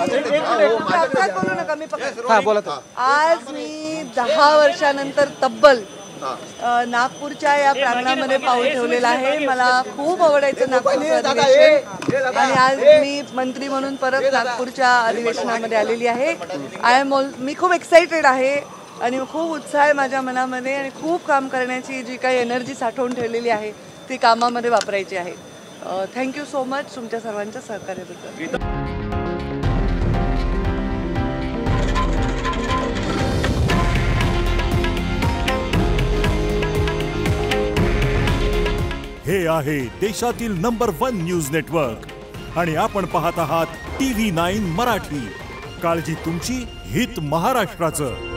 बोलू नका मी आज मी 10 वर्षानंतर तब्बल नागपूरच्या या प्रांगणामध्ये पाऊल ठेवलेलं आहे. मला खूप आवडायचं नागपूरचं अधिवेशन आणि आज मी मंत्री म्हणून परत नागपूरच्या अधिवेशनामध्ये आलेली आहे. मी खूप एक्साइटेड आहे आणि खूप उत्साह आहे माझ्या मनामध्ये आणि खूप काम करण्याची जी काही एनर्जी साठवून ठेवलेली आहे ती कामामध्ये वापरायची आहे. थँक्यू सो मच तुमच्या सर्वांच्या सहकार्याबद्दल. हे आहे देशातील नंबर 1 न्यूज नेटवर्क आणि आपण पाहत आहात TV9 मराठी. काळजी तुमची, हित महाराष्ट्राचं.